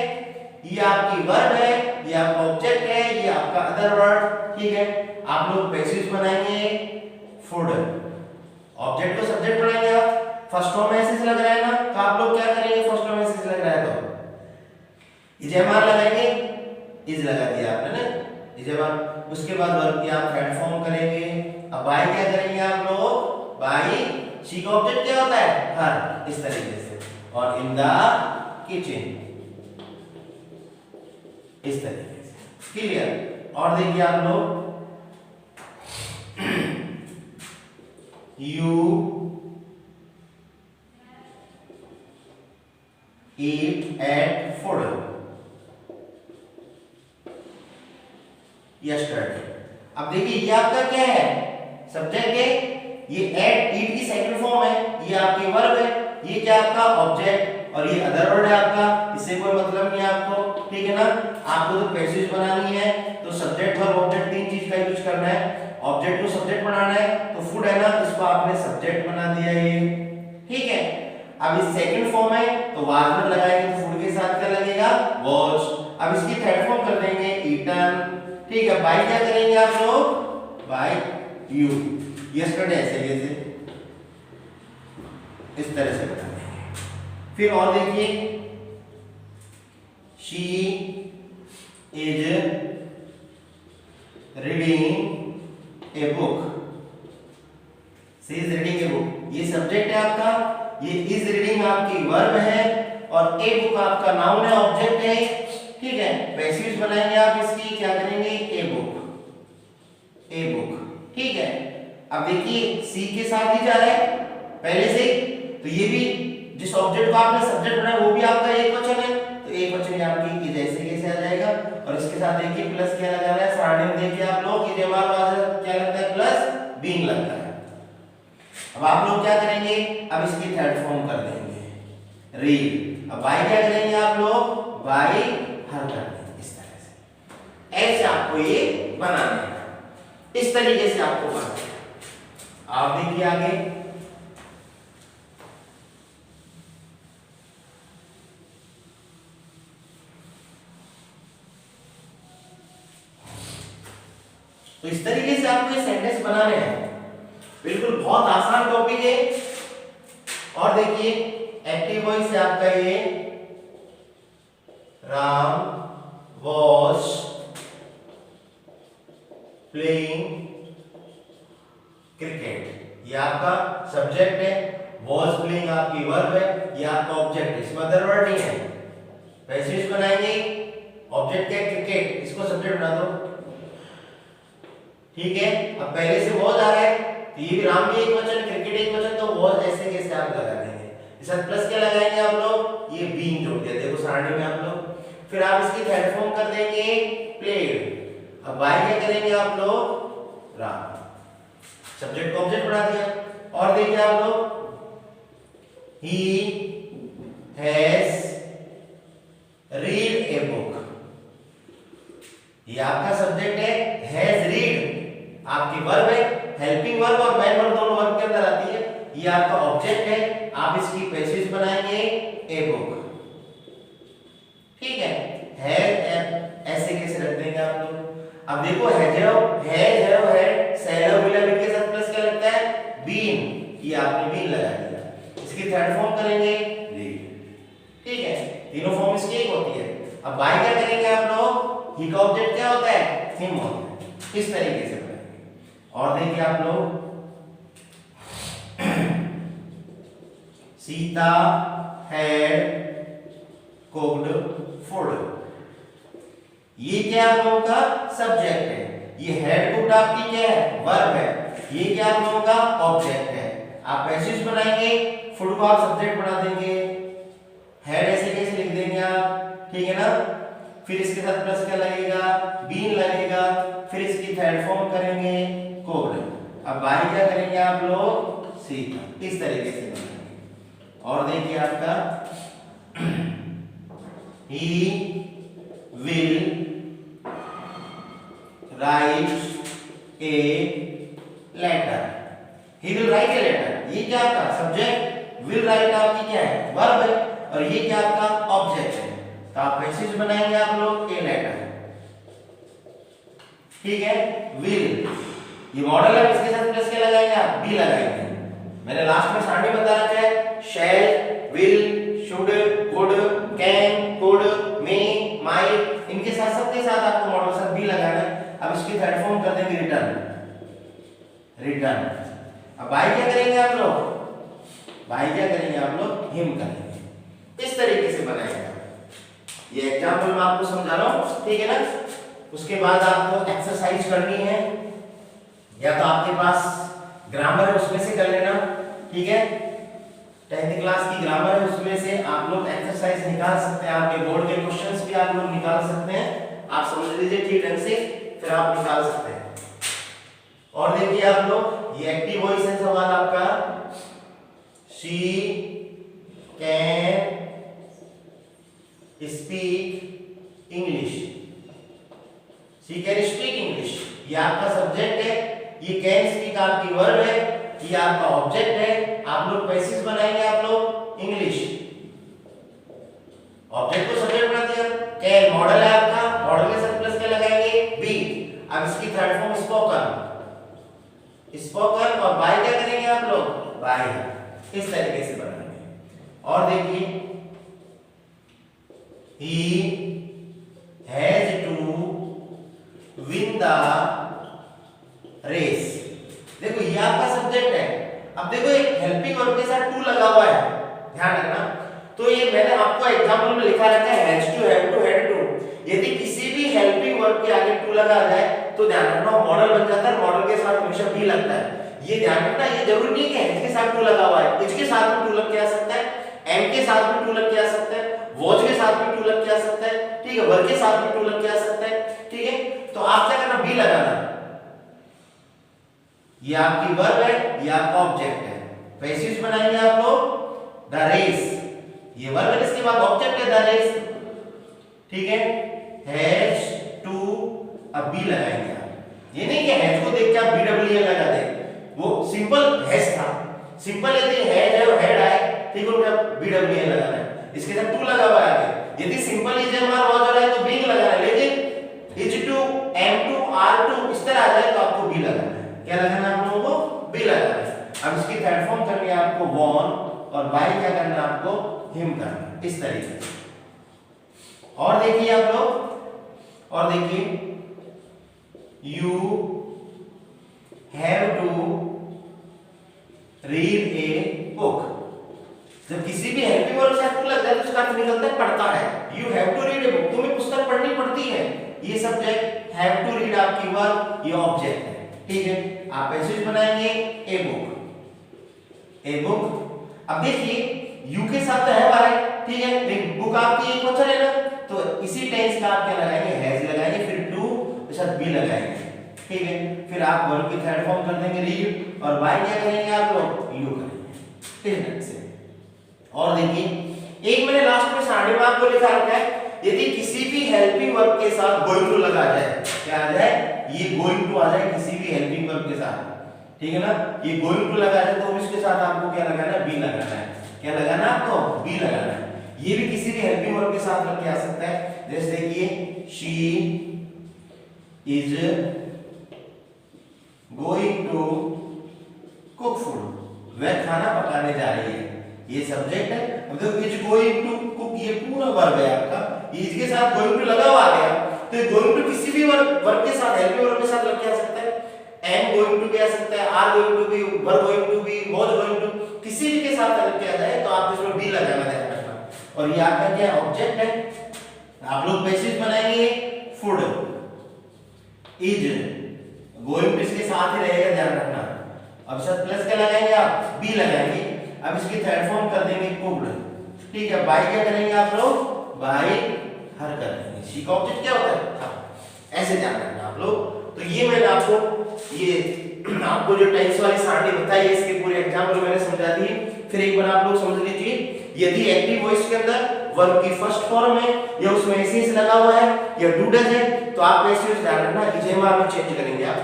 S1: ये आपकी वर्ब है, ये आपका ऑब्जेक्ट है, ये आपका अदर वर्ड, ठीक है। आप लोग पैसिव बनाएंगे, फूड, ऑब्जेक्ट को सब्जेक्ट बनाएंगे आप, फर्स्ट फॉर्म ऐसे से लग रहा है ना, तो आप लोग क्या करेंगे, फर्स्ट फॉर्म ऐसे से लग रहा है तो इजेमार लगाएंगे, इज लगा दिया आपने ना, इजेमार। उसके बाद वर्ब की आप थर्ड फॉर्म करेंगे। अब बाय क्या करेंगे आप लोग, बाय, शी का ऑब्जेक्ट क्या होता है, हर, इस तरीके से, और इन द किचन, इस तरीके से, क्लियर। और देखिए आप लोग, you eat at food, yesterday. अब देखिए ये आपका क्या है, सब्जेक्ट है, ये एट ईट की सेकंड फॉर्म है, ये आपकी वर्ब है, ये क्या आपका ऑब्जेक्ट, और ये अदर वर्ड है आपका, इससे कोई मतलब नहीं है आपको, ठीक है ना। आपको तो पैसेज बनानी है तो सब्जेक्ट वर्ब ऑब्जेक्ट तीन चीज का यूज करना है। ऑब्जेक्ट को सब्जेक्ट बनाना है तो फूड है ना, इसको आपने सब्जेक्ट बना दिया ये, ठीक है। अब इस सेकंड फॉर्म है तो वाज में लगाएंगे तो फूड के साथ क्या लगेगा, वॉज। अब इसकी थर्ड फॉर्म कर देंगे ईटन, ठीक है। बाय क्या करेंगे आप लोग, बाय यू। यस्टरडे ऐसे कैसे, इस तरह से बता देंगे। फिर और देखिए, she is reading a book, she is reading a book, ये सब्जेक्ट है आपका, ये इज रीडिंग आपकी वर्ब है, और ए बुक आपका नाउन है, ऑब्जेक्ट है, ठीक है। पैसिव बनाएंगे आप इसकी, क्या करेंगे, ए बुक, ए बुक, ठीक है। अब देखिए सी के साथ ही जा रहा है पहले से, तो ये भी जिस ऑब्जेक्ट को आपने सब्जेक्ट बनाया वो भी आपका एक वचन है, तो एक वचन आपकी इज ऐसे कैसे आ जाएगा, और इसके साथ देखिए प्लस क्या लगा रहा है, सारणी में देखिए आप लोग इज क्या लगता है, प्लस बीइंग लगता है। अब आप लोग क्या करेंगे, अब इसकी थर्ड फॉर्म कर देंगे, रीड। अब बाय क्या करेंगे आप लोग, बाय हर कर देंगे, इस तरह से। ऐसे आपको ये बनाना है, इस तरीके से आपको बनाना है। आप देखिए आगे, तो इस तरीके से आपको ये सेंटेंस बनाने हैं, बिल्कुल बहुत आसान टॉपिक है। और देखिए एक्टिव वॉइस से आपका ये राम वॉज प्लेइंग क्रिकेट, ये आपका सब्जेक्ट है, वॉज प्लेइंग आपकी वर्ब है, ये आपका ऑब्जेक्ट है, इसमें अदर वर्ड नहीं है। पैसिव बनाएंगे, ऑब्जेक्ट है क्रिकेट, इसको सब्जेक्ट बना दो, ठीक है। अब पहले से वॉज आ रहा है, तो ये भी राम भी एक वचन, क्रिकेट एक वचन, तो वॉज ऐसे कैसे आप लगा देंगे, इस साथ प्लस क्या लगाएंगे आप लोग, ये बीइंग जोड़ दिया, देखो सारणी में आप लोग। फिर आप इसकी थर्ड फॉर्म कर देंगे, प्लेड। अब बाय क्या करेंगे आप लोग, राम, सब्जेक्ट को ऑब्जेक्ट बना दिया। और देखिए आप लोग, he has read a book, ये आपका सब्जेक्ट है, हैज रीड आपकी वर्ब है, हेल्पिंग वर्ब और मेन वर्ब दोनों वर्ब के अंदर आती है, ये आपका ऑब्जेक्ट है, आप इसकी पैसिव बनाएंगे, ए बुक, ठीक है। ऐसे कैसे रख देंगे आप लोग। अब देखो है सेलो विला के साथ प्लस क्या लगता है, बीन, ये आपने बीन लगा दिया। इसकी थर्ड फॉर्म करेंगे, रीड, ठीक है। तीनों फॉर्म इसकी एक होती है। अब बाय क्या करेंगे आप लोग, ही का ऑब्जेक्ट क्या होता है, हिम होता है, इस तरीके से बनाएंगे। और देखिए आप लोग, सीता हैड कुक्ड फूड, ये क्या आप लोगों का सब्जेक्ट है, ये हैड कुक्ड आपकी क्या है, वर्ब है, ये क्या आप लोगों का ऑब्जेक्ट है। आप पैसिव बनाएंगे, फूड को आप सब्जेक्ट बना देंगे, हैड ऐसे कैसे लिख देंगे आप, ठीक है ना। फिर इसके साथ प्लस क्या लगेगा, बीन लगेगा, फिर इसकी थर्ड फॉर्म करेंगे, कुक्ड। अब बाय क्या करेंगे आप लोग, सीता, इस तरीके से बनाएंगे। और देखिए आपका, he will write a letter, he will write a letter, ये क्या आपका सब्जेक्ट, will write आपकी क्या है, वर्ब है, और ये क्या आपका ऑब्जेक्ट है, तो आप पैसिव बनाएंगे आप लोग, a letter, ठीक है। will, ये मॉडल है, इसके साथ प्लस क्या लगाएंगे आप, बी लगाएंगे। मैंने लास्ट में सारणी बता रखा है, shall, will, should, would, can, could, may, might, इनके साथ सबके साथ आपको मॉडल साथ बी लगाना है। अब इसकी थर्ड फॉर्म कर देंगे, रिटर्न। अब बाय क्या करेंगे आप लोग, बाय क्या करेंगे आप लोग, हिम करेंगे, इस तरीके से बनाएंगे। ये एग्जांपल मैं आपको समझा रहा हूं, ठीक है ना। उसके बाद आपको एक्सरसाइज करनी है, या तो आपके पास ग्रामर है उसमें से कर लेना, ठीक है। 10th क्लास की ग्रामर है, उसमें से आप लोग एक्सरसाइज निकाल सकते हैं, आपके बोर्ड के क्वेश्चंस भी आप लोग निकाल सकते हैं। आप समझ लीजिए ठीक ढंग से, फिर आप निकाल सकते हैं। और देखिए आप लोग, ये एक्टिव वॉइस है सवाल आपका, she can speak English. She can speak English, ये आपका सब्जेक्ट है, ये कैन स्पीक आपकी वर्ब है, ये आपका ऑब्जेक्ट है। आप लोग पैसिव बनाएंगे, आप लोग इंग्लिश, ऑब्जेक्ट को सब्जेक्ट बना दिया। कैन मॉडल है आपका, मॉडल के साथ प्लस क्या लगाएंगे, बी। अब इसकी थर्ड फॉर्म स्पोकन, स्पोकन, और बाय क्या करेंगे आप लोग, बाय। इस तरीके से बनाएंगे। और देखिए, he has to win the race। देखो ये आपका सब्जेक्ट है। अब देखो एक हेल्पिंग वर्ब के साथ टू लगा हुआ है, ध्यान रखना। तो ये मैंने आपको एग्जांपल में लिखा रहता है has to, have to, had to. यदि किसी भी हेल्पिंग वर्ब के आगे टू लगा जाए तो ध्यान रखना मॉडल बन जाता है, मॉडल के साथ हमेशा भी लगता है। ये ध्यान रखना, ये जरूरी नहीं है कि इसके साथ टू लगा हुआ है, इसके साथ भी टू लग के आ सकता है, एम के साथ भी टू लग के आ सकता है, वॉच के साथ भी टू लग के आ सकता है, ठीक है, वर्ब के साथ भी टू लग के आ सकता है, ठीक है। तो आप क्या करना, बी लगाना। ये आपकी वर्ब है, ये आपका ऑब्जेक्ट है। पैसिव्स बनाएंगे आप लोग, द रेस, ये वर्ब है, इसके बाद ऑब्जेक्ट है द रेस, ठीक है। हैज टू, अब बी लगाएंगे आप। ये नहीं कि हैज को देख के आप BWL लगा दें, वो सिंपल हैज था, सिंपल यदि हैज है और हेड आए, ठीक है, उनका BWL लगाना है। इसके साथ टू लगा हुआ है आगे। यदि सिंपल इज एम-आर वॉज और है तो बी लगाना है, लेकिन is to, am to, are to इस तरह आ जाए तो आपको बी लगाना है। क्या लगाना है आप लोगों को, बी लगाना है। अब इसकी थर्ड फॉर्म करनी है आपको वॉन, और बाय क्या करना है आपको, हिम करना है, इस तरीके से। और देखिए आप लोग, और देखिए, you have to read a book. जब किसी भी हेल्पिंग वर्ब से टू लग जाए तो उसका अर्थ निकलता है पढ़ता है। You have to read a book, तुम्हें पुस्तक पढ़नी पड़ती है। ये सब्जेक्ट, हैव टू रीड आपकी वर्ब, ये ऑब्जेक्ट है, ठीक है। आप पैसेज बनाएंगे ए बुक, ए बुक। अब देखिए यू के साथ तो है वाला, ठीक है, लेकिन बुक आपकी एक वचन है ना, तो इसी टेंस का आप क्या लगाएंगे, हैज लगाएंगे, फिर टू के साथ बी लगाएंगे, ठीक है। फिर आप वर्ब की थर्ड फॉर्म कर देंगे रीड, और बाय क्या करेंगे आप लोग, यू करेंगे, इस ढंग से। और देखिए, एक मैंने लास्ट में सारणी में आपको लिखा रखा है, यदि किसी भी हेल्पिंग वर्ब के साथ गोइंग टू लगा जाए, क्या आ जाए, ये गोइंग टू आ जाए किसी भी हेल्पिंग वर्ब के साथ, ठीक है ना। ये गोइंग टू लगा जाए तो इसके साथ आपको क्या लगाना है, बी लगाना है। क्या लगाना है आपको, बी लगाना है। ये भी किसी भी हेल्पिंग वर्ब के साथ लग के आ सकता है। जैसे देखिए, she is going to cook food, वह खाना पकाने जा रही है, ये सब्जेक्ट है। अब देखो इज गोइंग टू कुक, ये पूरा वर्ब है आपका, इज के साथ गोइंग टू लगा हुआ आ गया, तो गोइंग टू किसी भी वर्ब के साथ, हेल्पिंग वर्ब के साथ लग के आ सकता है। एम गोइंग टू भी आ सकता है, आर गोइंग टू भी, वर गोइंग टू भी, वॉज गोइंग टू, किसी भी के साथ लग के आ जाए तो आप इसमें बी लगाना ध्यान रखना। और ये आपका क्या ऑब्जेक्ट है। आप लोग पैसेज बनाएंगे, फूड इज गोइंग टू इसके साथ ही रहेगा, ध्यान रखना। अब साथ प्लस क्या लगाएंगे आप, बी लगाएंगे। अब इसकी थर्ड फॉर्म कर देंगे कुक्ड, ठीक है। बाय क्या करेंगे आप लोग, बाय हर कर देंगे। सी का ऑब्जेक्ट क्या होता है, ऐसे ध्यान रखना आप लोग। तो ये मैंने आपको जो टेंस वाली सारणी बताई है, इसके पूरे एग्जाम्पल मैंने समझा दिए। फिर एक बार आप लोग समझ लीजिए, यदि एक्टिव वॉइस के अंदर वर्ब की फर्स्ट फॉर्म है या उसमें एस लगा हुआ है या डू डज है, तो आप ऐसे ध्यान रखना इजेमार में चेंज करेंगे आप।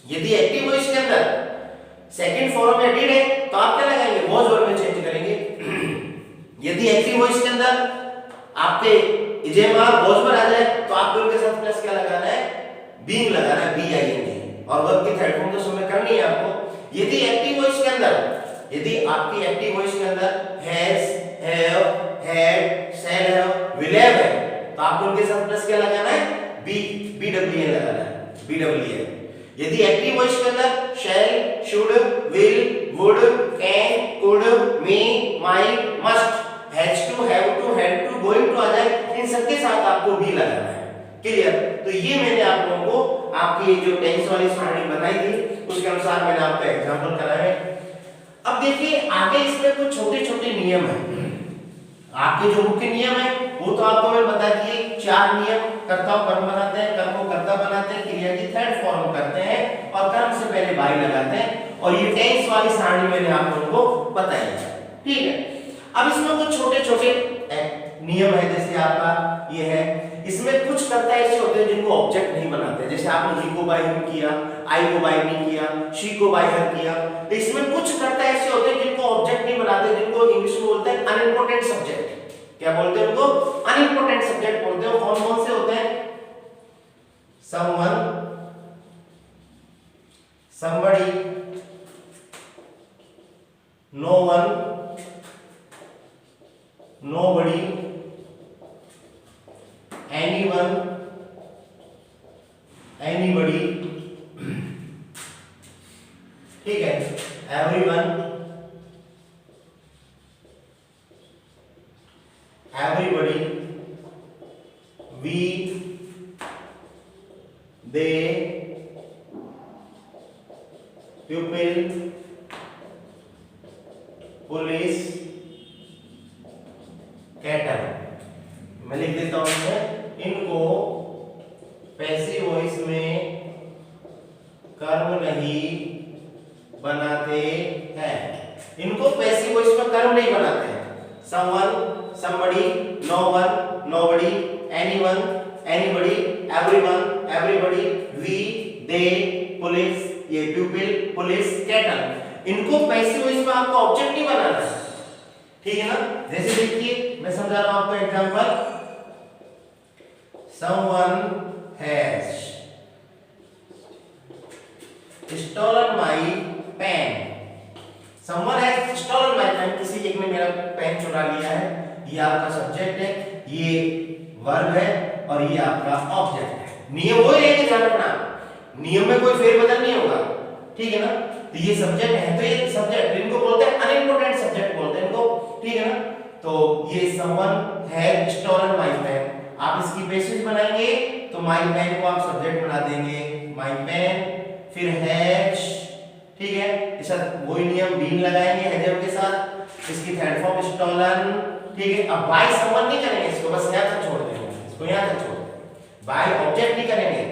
S1: यदि एक्टिव वॉइस के अंदर सेकंड फॉर्म या डिड है तो आप क्या लगाएंगे, वॉज वर्ब में चेंज करेंगे। यदि एक्टिव वॉइस के अंदर आपके इजेमार वॉज वर्ब आ जाए तो आपको उनके साथ प्लस क्या लगाना है, बीइंग लगाना है, बी आई एन जी। और वर्ब की थर्ड फॉर्म तो समय करनी है आपको। यदि एक्टिव वॉइस के अंदर, यदि आपकी एक्टिव वॉइस के अंदर has, have, had, shall have, will have है तो आपको उनके साथ प्लस क्या लगाना है, बी, BWL लगाना है, BWL। यदि एक्टिव वॉइस के अंदर shall, should, will, would, can, could, may, might, must, has to, have to, had to, going to आ जाए, इन सबके साथ आपको बी लगाना है। क्लियर। तो ये मैंने आप लोगों को आपकी जो टेंस वाली सारणी बनाई थी उसके अनुसार मैंने आपका एग्जांपल कराया है। अब देखिए आगे इसमें कुछ छोटे-छोटे नियम हैं। आपके जो मुख्य नियम है वो तो आपको मैं बता दिए, 4 नियम। कर्ता को कर्म बनाते हैं, कर्म को कर्ता बनाते हैं, फॉर्म करते हैं और कर्म से पहले बाई लगाते हैं, और ये टेंस वाली सारणी मैंने आप लोगों को बताई है। ठीक है, अब इसमें कुछ छोटे छोटे नियम है, जैसे आपका ये है, इसमें कुछ कर्ता ऐसे होते हैं जिनको ऑब्जेक्ट नहीं बनाते, जैसे आपने ही को बाय हिम किया, आई को बाय मी किया, शी को बाय हर किया। तो इसमें कुछ कर्ता ऐसे होते हैं जिनको ऑब्जेक्ट नहीं बनाते, जिनको इंग्लिश में बोलते हैं अनइम्पोर्टेंट सब्जेक्ट। क्या बोलते हैं उनको? अनइम्पोर्टेंट सब्जेक्ट बोलते हैं। कौन कौन से होते हैं? someone, somebody, no one, nobody, anyone, anybody, ठीक है, everyone, everybody, we, they, pupil, police, cattle। मैं लिख देता हूं इसमें, इनको पैसिव वॉइस में कर्म नहीं बनाते हैं। इनको पैसिव वॉइस में कर्म नहीं बनाते हैं। someone, somebody, no one, nobody, anyone, anybody, everyone, everybody, we, they, police, ये pupil, police, cattle, इनको पैसिव वॉइस में आपको ऑब्जेक्ट नहीं बनाना है। ठीक है ना? जैसे देखिए मैं समझा रहा हूं आपको example, someone has stolen my pen। someone has stolen my pen, किसी एक ने मेरा पेन चुरा लिया है। ये आपका सब्जेक्ट है, ये वर्ब है, और ये आपका ऑब्जेक्ट है। नियम वही रहेगा, ध्यान रखना, नियम में कोई फेरबदल नहीं होगा। ठीक है ना? तो ये सब्जेक्ट है, तो ये सब्जेक्ट, इनको बोलते हैं अनइम्पोर्टेंट सब्जेक्ट बोलते हैं इनको। ठीक है ना? तो ये someone has stolen my pen, आप इसकी बेसिस बनाएंगे तो my pen को आप सब्जेक्ट बना देंगे, my pen, फिर हैज। ठीक है, इस साथ वही नियम बीन लगाएंगे हैजर के साथ, इसकी थर्ड फॉर्म स्टोलन। ठीक है, अब बाय समवन नहीं करेंगे इसको, बस यहां तक छोड़ देंगे, इसको यहां तक छोड़ देंगे, बाय ऑब्जेक्ट नहीं करेंगे।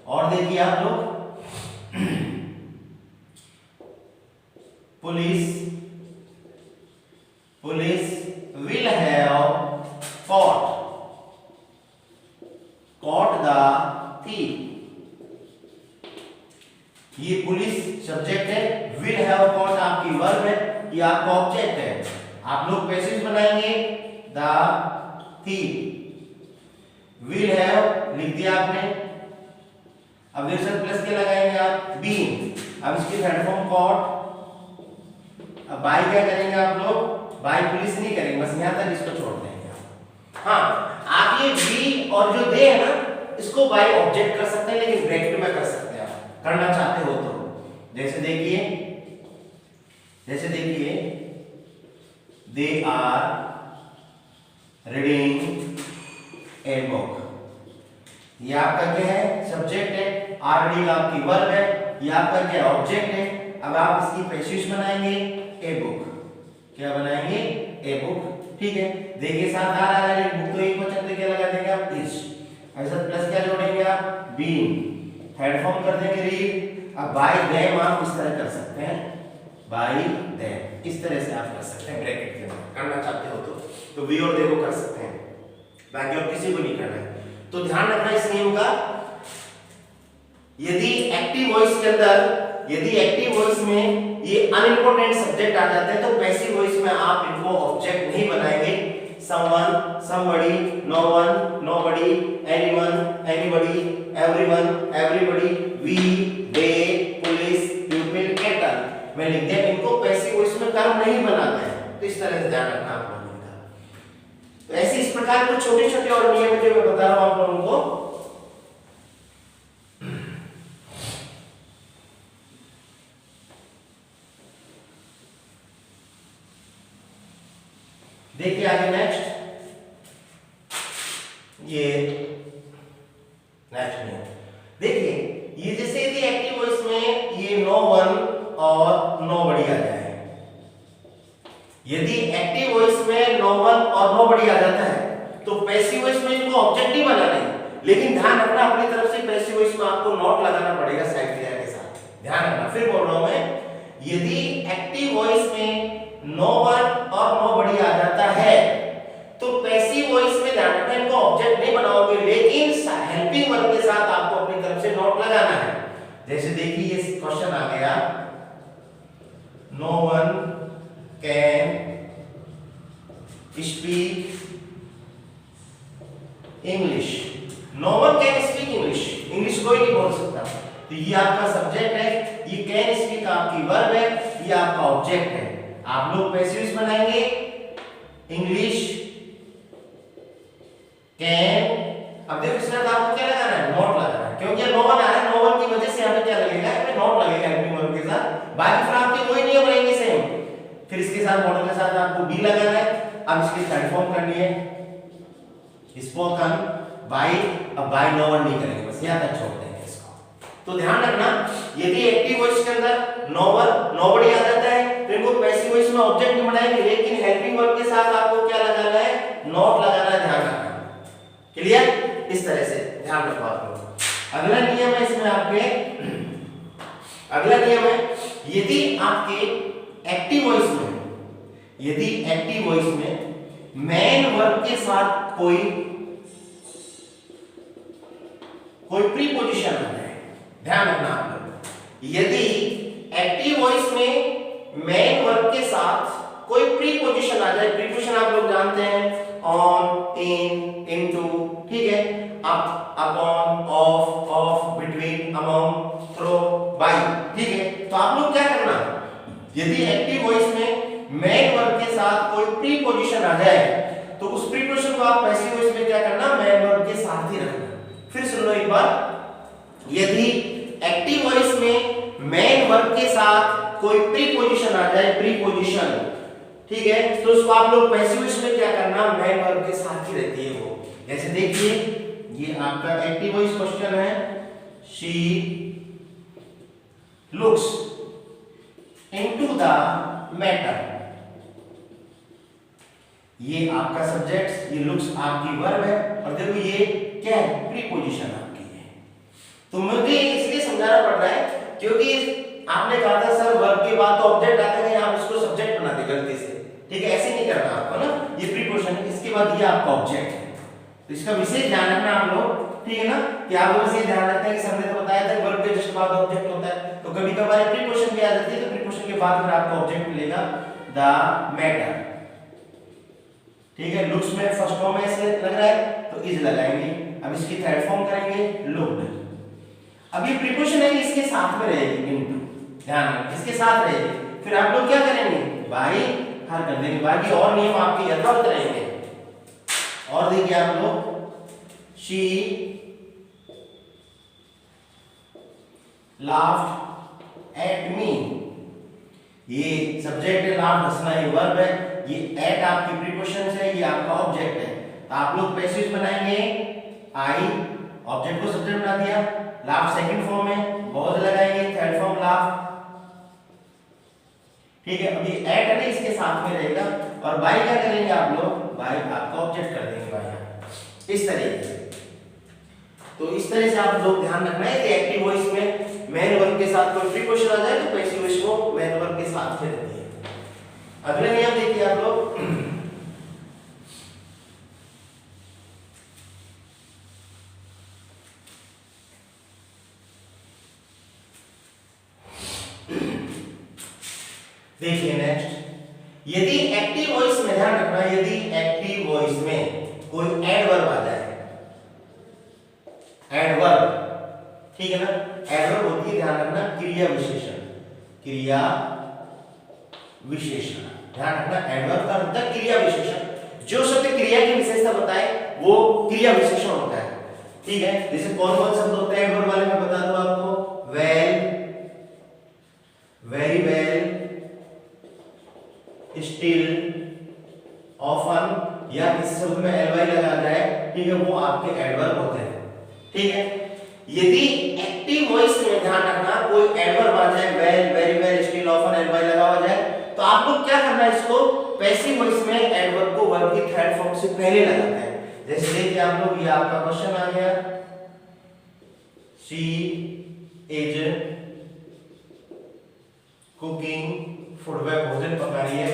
S1: और देखिए आप लोग, police, police will have caught the thief। ये पुलिस सब्जेक्ट है, विल हैव कॉट आपकी वर्ब है, ये आपका ऑब्जेक्ट है। आप लोग पैसिव बनाएंगे, द थीफ, विल हैव लिख दिया आपने, अब देख सकते प्लस के लगाएंगे आप, बीन, अब इसकी थर्ड फॉर्म कॉट। अब बाय क्या करेंगे आप लोग? बाय पुलिस नहीं करेंगे, बस यहां तक इसको छोड़ देंगे आप। हाँ, आप ये बी और जो दे है ना, इसको बाय ऑब्जेक्ट कर सकते हैं, लेकिन ब्रैकेट में कर सकते हैं आप, करना चाहते हो तो। जैसे देखिए, they are reading a book, ये आपका क्या है? सब्जेक्ट है, आर रीडिंग आपकी वर्ब है, ये आपका क्या है? ऑब्जेक्ट है। अब आप इसकी पैसिव बनाएंगे, ए बुक, क्या बनाएंगे? A book. ठीक है, देखिए साथ आ रहा है, बुक तो एक वचन से क्या लगा देंगे आप? इज, ऐसा प्लस क्या जोड़ेंगे आप? बीन, थर्ड फॉर्म कर देंगे रीड। अब बाय देम आप इस तरह कर सकते हैं, बाय देम, इस तरह से आप कर सकते हैं ब्रैकेट के अंदर, करना चाहते हो तो वी और दे को कर सकते हैं, बाकी और किसी को नहीं करना है। तो ध्यान रखना इस नियम का, यदि एक्टिव वॉइस के अंदर, यदि एक्टिव वॉइस में ये अनइम्पोर्टेंट सब्जेक्ट आ जाते हैं, तो पैसिव वॉइस में आप इनको ऑब्जेक्ट नहीं बनाएंगे। someone, somebody, no one, nobody, anyone, anybody, everyone, everybody, we, they, police, pupil, cattle, मैं लिख दिया, इनको पैसिव वॉइस में कर्म नहीं बनाते हैं। तो इस तरह से ध्यान रखना आप लोगों का। तो ऐसे इस प्रकार के छोटे छोटे और नियम जो मैं बता रहा हूं आप लोगों को। देखिए आगे नेक्स्ट, ये नेक्स्ट में देखिए, ये जैसे यदि एक्टिव वॉइस में ये नो वन और नोबडी आ जाए, यदि एक्टिव वॉइस में नो वन और नोबडी आ जाता है, तो पैसिव वॉइस में इनको ऑब्जेक्ट नहीं बनाना है, लेकिन ध्यान रखना अपनी तरफ से पैसिव वॉइस में आपको नॉट लगाना पड़ेगा साइड क्रिया के साथ, ध्यान रखना। फिर बोल रहा हूं मैं, यदि एक्टिव वॉइस में नो वन और नो बड़ी आ जाता है तो पैसिव वॉइस में ध्यान रखना इनको ऑब्जेक्ट नहीं बनाओगे, लेकिन हेल्पिंग वर्ब के साथ आपको अपनी तरफ से नॉट लगाना है। जैसे देखिए ये क्वेश्चन आ गया, no one can speak English, no one can speak English, English कोई नहीं बोल सकता। तो ये आपका सब्जेक्ट है, ये कैन स्पीक आपकी वर्ब है, ये आपका ऑब्जेक्ट है। आप लोग पैसिव बनाएंगे, इंग्लिश कैन, अब देखो इसमें आपको क्या लगाना है, नॉट लगाना है, क्योंकि नो वन आ रहा है, नो वन की वजह से यहाँ पे क्या लगेगा, इसमें नॉट लगेगा हेल्पिंग वर्ब के साथ। बाकी फिर आपके कोई नियम रहेंगे सेम। फिर इसके साथ मॉडल के साथ आपको बी लगाना है। अब इसकी थर्ड फॉर्म करनी है, स्पोकन बाय, अब बाय नो वन नहीं करेंगे, बस यहाँ तक छोड़ देंगे इसको। तो ध्यान रखना, यदि एक्टिव वॉइस के अंदर नो वन नोबडी आ जाता है तो इनको पैसिव वॉइस में ऑब्जेक्ट नहीं बनाएंगे, लेकिन हेल्पिंग वर्ब के साथ आपको क्या लगाना है, नॉट लगाना है, ध्यान रखना। क्लियर? इस तरह से ध्यान रखो आप लोग। अगला नियम है इसमें आपके, अगला नियम है, यदि आपके एक्टिव वॉइस में, यदि एक्टिव वॉइस में मेन वर्ब के साथ कोई प्रीपोजिशन आ जाए, ध्यान रखना आप लोग, यदि एक्टिव वॉइस में मेन वर्ब के साथ कोई प्रीपोजिशन आ जाए, प्रीपोजिशन आप लोग जानते हैं, ऑन, इन, इनटू, ठीक है, up, upon, of, between, among, through, by, ठीक है। तो आप लोग क्या करना, यदि एक्टिव वॉइस में मेन वर्ब के साथ कोई प्रीपोजिशन आ जाए तो उस प्रीपोजिशन को आप पैसिव वॉइस में क्या करना, मेन वर्ब के साथ ही रखना। फिर सुन लो एक बार, यदि एक्टिव वॉइस में मेन वर्ब के साथ कोई प्रीपोजिशन आ जाए, प्रीपोजिशन, ठीक है, तो उसको आप लोग पैसिव वॉइस में क्या करना, मेन वर्ब के साथ ही रहती है वो। जैसे देखिए ये आपका एक्टिव वॉइस क्वेश्चन है, she looks into the matter, ये आपका सब्जेक्ट, ये लुक्स आपकी वर्ब है, और देखो ये क्या है, प्रीपोजिशन आपकी है। तो मुझे इसलिए समझाना पड़ रहा है क्योंकि आपने कहा था सर वर्ब के बाद तो ऑब्जेक्ट आता है, आप इसको सब्जेक्ट बनाते गलती से, ठीक है, ऐसे नहीं करना आपको ना, ये प्रीपोजिशन है, इसके बाद ये आपका ऑब्जेक्ट है। तो इसका विशेष ध्यान रखना आप लोग, ठीक है ना, कि आप लोग विशेष ध्यान रखते हैं कि हमने तो बताया था वर्ब के जस्ट बाद ऑब्जेक्ट होता है, तो कभी कभार प्रीपोजिशन भी आ जाती है, तो प्रीपोजिशन के बाद फिर आपको ऑब्जेक्ट मिलेगा द मैटर, ठीक है। लुक्स में फर्स्ट फॉर्म में ऐसे लग रहा है तो इज लगाएंगे। अब इसकी थर्ड फॉर्म करेंगे, लुक्ड। अब ये प्रीपोजिशन है, इसके साथ में रहेगी, इनटू, ध्यान रखना, इसके साथ रहेगी। फिर आप लोग क्या करेंगे, बाय हर कर देंगे। बाकी और नियम आपके यथावत रहेंगे। और देखिए आप लोग, शी laughed at me, ये सब्जेक्ट है, लाफ हंसना ये वर्ब है, ये एट आपकी प्रीपोजिशन है, ये आपका ऑब्जेक्ट है। तो आप लोग पैसिव बनाएंगे, आई ऑब्जेक्ट को सब्जेक्ट बना दिया, लाफ सेकंड फॉर्म में बहुत लगाएंगे, थर्ड फॉर्म लाफ, ठीक है। अभी एट है ना, इसके साथ में रहेगा, और बाय क्या करेंगे आप लोग, बाय आपका ऑब्जेक्ट कर देंगे बाय, इस तरीके से। तो इस तरह से आप लोग ध्यान रखना है कि एक्टिव वॉइस में मेन वर्ब के साथ कोई प्रीपोजिशन आ जाए तो पैसिव वॉइस को मेन वर्ब के साथ में रहती है। अगले नियम देखिए आप लोग, देखिए नेक्स्ट, यदि एक्टिव वॉइस में ध्यान रखना, यदि एक्टिव वॉइस में कोई एडवर्ब आ जाए, एडवर्ब, ठीक है ना, एडवर्ब होती है, ध्यान रखना, क्रिया विशेषण, क्रिया विशेषण, ध्यान रखना, एडवर्ब का मतलब क्रिया विशेषण, जो शब्द क्रिया की विशेषता बताए वो क्रिया विशेषण होता है, ठीक है। जैसे कौन कौन शब्द होते हैं एडवर्ब वाले, मैं बता दूं आपको, well, very well, still, often, या किसी शब्द में एल वाई लगा जाए, ठीक है, वो आपके एडवर्ब होते हैं, ठीक है। यदि एक्टिव वॉइस में ध्यान रखना कोई एडवर्ब आ जाए, well, very well, still, often, L Y लगा हुआ जाए, तो आप लोग क्या करना है, इसको पैसिव वॉइस में एडवर्ब को वर्ब की थर्ड फॉर्म से पहले लगाते हैं। जैसे देखिए आप लोग, ये आपका क्वेश्चन आ गया, शी इज कुकिंग फूड, वह भोजन पका रही है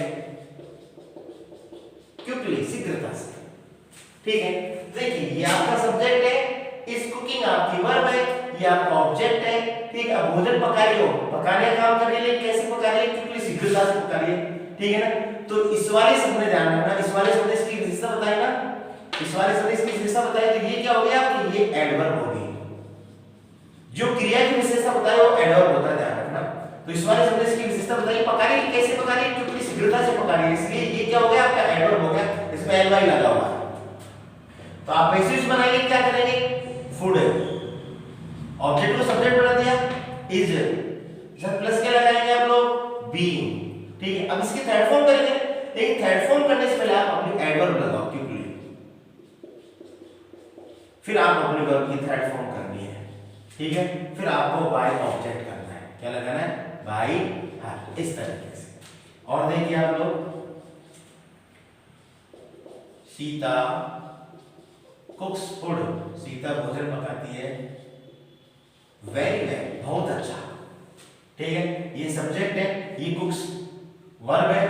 S1: क्विकली, शीघ्रता से। ठीक है, देखिए ये आपका सब्जेक्ट है, इस कुकिंग आपकी वर्ब है, ये आपका ऑब्जेक्ट है। ठीक है, अब भोजन पका रही हो, पकाने का काम कर रही है, कैसे पका रही है, क्विकली, शीघ्रता से पका रही है। ठीक है ना, तो इस वाले शब्द में ध्यान रखना, इस वाले शब्द इसकी विशेषता बताई ना, इस वाले शब्द इसकी विशेषता बताई, तो ये क्या हो गया आपकी, ये एडवर्ब हो गई। जो क्रिया की विशेषता बताई वो एडवर्ब होता है, ध्यान रखना। तो इस वाले शब्द इसकी विशेषता बताई, पका रही है, कैसे पका रही है, क्विकली, शीघ्रता से पका रही है, इसलिए ये क्या हो गया आपका एडवर्ब हो गया, इसमें एल लगा हुआ है। तो आप पैसिव बनाएंगे, क्या करेंगे, फूड, ऑब्जेक्ट को सब्जेक्ट बना दिया, इज, जब प्लस क्या लगाएंगे आप लोग, बीइंग। ठीक है, अब इसकी थर्ड फॉर्म करेंगे, लेकिन थर्ड फॉर्म करने से पहले आप अपनी एडवर्ब लगाओ क्विकली, फिर आप अपने वर्ब की थर्ड फॉर्म करनी है। ठीक है, फिर आपको बाय ऑब्जेक्ट करना है, क्या लगाना है, बाय हर, इस तरीके से। और देखिए आप लोग, सीता कुक्स फूड, सीता भोजन पकाती है, वेरी वेल, बहुत अच्छा। ठीक है, ये सब्जेक्ट है, ये कुक्स वर्ब है,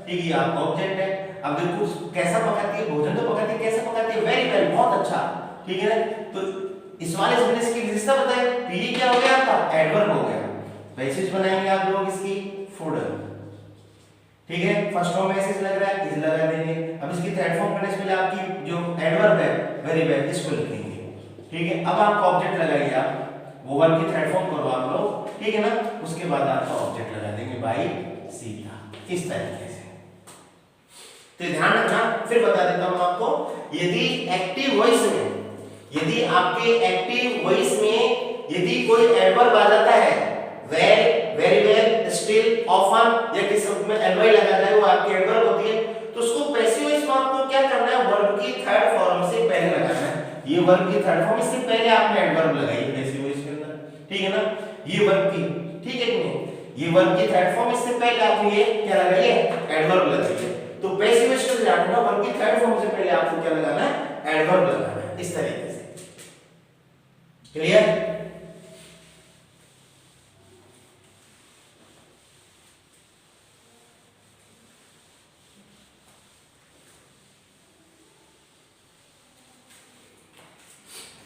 S1: ठीक है, ये आपका ऑब्जेक्ट है। अब देखो कुक्स कैसा पकाती है, भोजन तो पकाती है, कैसा पकाती है, वेरी वेल, बहुत अच्छा। ठीक है ना, तो इस वाले शब्द की विशेषता बताए, तो ये क्या हो गया आपका एडवर्ब हो गया। पैसेज बनाएंगे आप लोग इसकी, फूड। ठीक है, फर्स्ट फॉर्म में ऐसे लग रहा है, इज लगा देंगे। अब इसकी थर्ड फॉर्म करने से पहले आपकी जो एडवर्ब है, वेरी वेल, इसको लिखेंगे। ठीक है, अब आप ऑब्जेक्ट लगाइए, आप वो वर्ब की थर्ड फॉर्म करो आप लोग, ठीक है ना, उसके बाद आपका ऑब्जेक्ट लगा देंगे, बाय सीता, इस तरीके से। तो ध्यान रखना, फिर बता देता हूं आपको, यदि एक्टिव वॉइस में, यदि आपके एक्टिव वॉइस में यदि कोई एडवर्ब आ जाता है, well, very well, still, often, या किसी शब्द में एलवाई लगा जाए, वो आपकी एडवर्ब होती है, तो उसको पैसिव वॉइस में आपको क्या करना है, वर्ब की थर्ड फॉर्म से पहले लगाना है। ये वर्ब की थर्ड फॉर्म, इससे पहले आपने एडवर्ब लगाई पैसिव वॉइस के अंदर। ठीक है ना, ये वर्ब की, ठीक है कि नहीं, ये वर्ब की थर्ड फॉर्म, इससे पहले आपने ये क्या लगाई है, एडवर्ब लगाई है। तो पैसिव वॉइस को ध्यान रखना, वर्ब की थर्ड फॉर्म से पहले आपको क्या लगाना है, एडवर्ब लगाना है, इस तरीके से। क्लियर?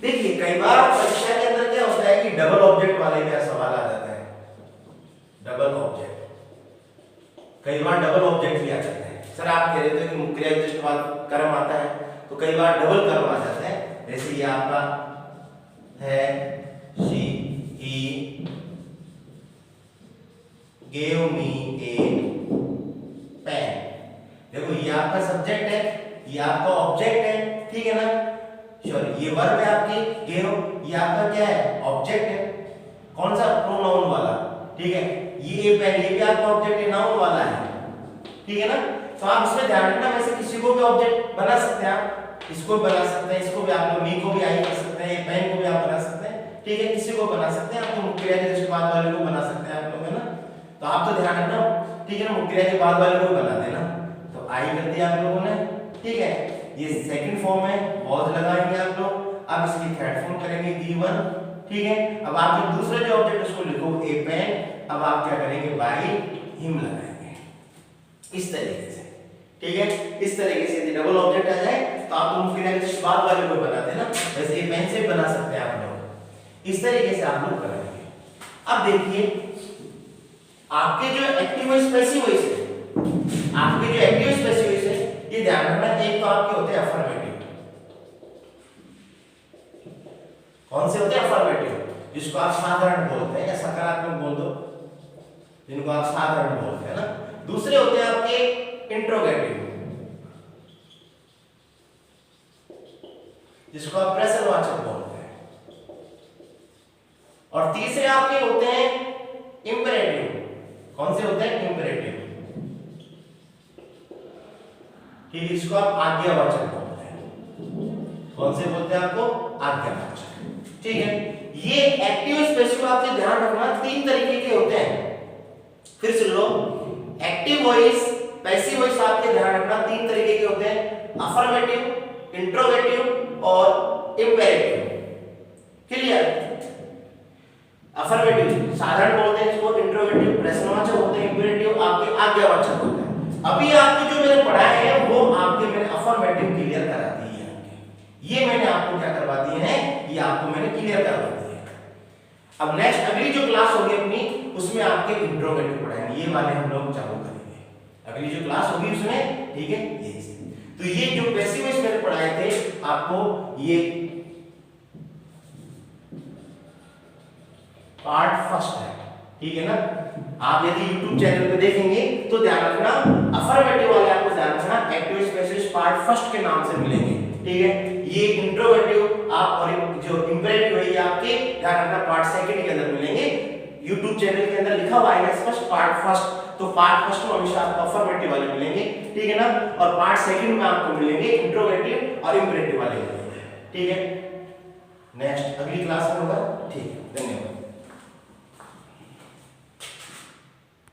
S1: देखिए कई बार परीक्षा के अंदर क्या होता है कि डबल ऑब्जेक्ट वाले क्या सवाल आ जाता है, डबल ऑब्जेक्ट, कई बार डबल ऑब्जेक्ट भी आ जाते हैं। सर आप कह रहे थे कि मुख्य क्रिया विशिष्ट बाद कर्म आता है, तो कई बार डबल कर्म आ जाता है। जैसे ये आपका है, she he gave me a pen. देखो ये आपका सब्जेक्ट है, ये आपका ऑब्जेक्ट है, ठीक है ना, सॉरी ये वर्ब है आपकी गेव, ये आपका क्या है, ऑब्जेक्ट है, कौन सा, प्रोनाउन वाला। ठीक है, ये पेन, ये भी आपका ऑब्जेक्ट है, नाउन वाला है। ठीक है ना, तो आप इसमें ध्यान रखना, वैसे किसी को भी ऑब्जेक्ट बना सकते हैं आप, इसको भी बना सकते हैं, इसको भी आप लोग मी को भी आई कर सकते हैं, ये पेन को भी आप बना सकते हैं। ठीक है, किसी को बना सकते हैं आप, तो मुख्य क्रिया के बाद वाले को बना सकते हैं आप लोग, है ना। तो आप तो ध्यान रखना, ठीक है ना, मुख्य क्रिया के बाद वाले को बना देना। तो आई कर दिया आप लोगों ने, ठीक है, ये सेकंड फॉर्म है, वॉज लगाएंगे आप लोग। अब इसकी थर्ड फॉर्म करेंगे गिवन। ठीक है, अब आप जो दूसरा जो ऑब्जेक्ट उसको लिखो ए पेन, अब आप क्या करेंगे, बाय हिम लगाएंगे, इस तरीके से। ठीक है, इस तरीके से यदि डबल ऑब्जेक्ट आ जाए तो आप मुख्य क्रिया के बाद वाले को बना देना, वैसे ये पेन से बना सकते हैं आप लोग, इस तरीके से आप लोग बनाएंगे। अब देखिए आपके जो एक्टिव वॉइस पैसिव वॉइस है, आपके जो एक्टिव वॉइस पैसिव वॉइस है, ये ध्यान रखना, एक तो आपके होते हैं अफर्मेटिव। कौन से होते हैं, अफर्मेटिव, जिसको आप साधारण बोलते हैं या सकारात्मक बोल दो, जिनको आप साधारण बोलते हैं ना। दूसरे होते हैं आपके इंट्रोगेटिव, जिसको आप प्रश्नवाचक बोलते हैं। और तीसरे आपके होते हैं इंपेरेटिव। कौन से होते हैं, इंपेरेटिव, ठीक है, इसको आप आज्ञावाचक बोलते हैं। कौन से बोलते हैं आपको, आज्ञावाचक। ठीक है, ये एक्टिव स्पेसिव आपसे ध्यान रखना, तीन तरीके के होते हैं। फिर सुन लो, एक्टिव वॉइस पैसिव वॉइस आपके ध्यान रखना तीन तरीके के होते हैं, अफर्मेटिव, इंट्रोगेटिव और इम्पेरेटिव। क्लियर? अफर्मेटिव साधारण बोलते हैं इसको, इंट्रोगेटिव प्रश्नवाचक होते हैं, इम्पेरेटिव आपके आज्ञावाचक होते हैं। अभी आपको जो मैंने पढ़ाए हैं वो आपके मैंने अफर्मेटिव क्लियर करा दिए हैं आपके, ये मैंने आपको क्या करवा दिए हैं, ये आपको मैंने क्लियर करवा दिए हैं। अब नेक्स्ट अगली जो क्लास होगी अपनी उसमें आपके इंट्रोगेटिव पढ़ाएंगे, ये वाले हम लोग चालू करेंगे अगली जो क्लास होगी उसमें, ठीक है। ये तो ये जो पैसिव वॉइस मैंने पढ़ाए थे आपको, ये पार्ट फर्स्ट है, ठीक है ना। आप यदि YouTube चैनल पे देखेंगे तो ध्यान रखना अफर्मेटिव वाले आपको ध्यान रखना एक्टिव स्पेशलिस्ट पार्ट फर्स्ट के नाम से मिलेंगे, ठीक है। ये इंट्रोगेटिव आप और जो इंपेरेटिव है ये आपके ध्यान रखना पार्ट सेकंड के अंदर मिलेंगे। YouTube चैनल के अंदर लिखा हुआ है स्पष्ट पार्ट फर्स्ट, तो पार्ट फर्स्ट में हमेशा आपको अफर्मेटिव वाले मिलेंगे, ठीक है ना। और पार्ट सेकंड में आपको मिलेंगे इंट्रोगेटिव और इंपेरेटिव वाले, ठीक है। नेक्स्ट अगली क्लास में होगा, ठीक है।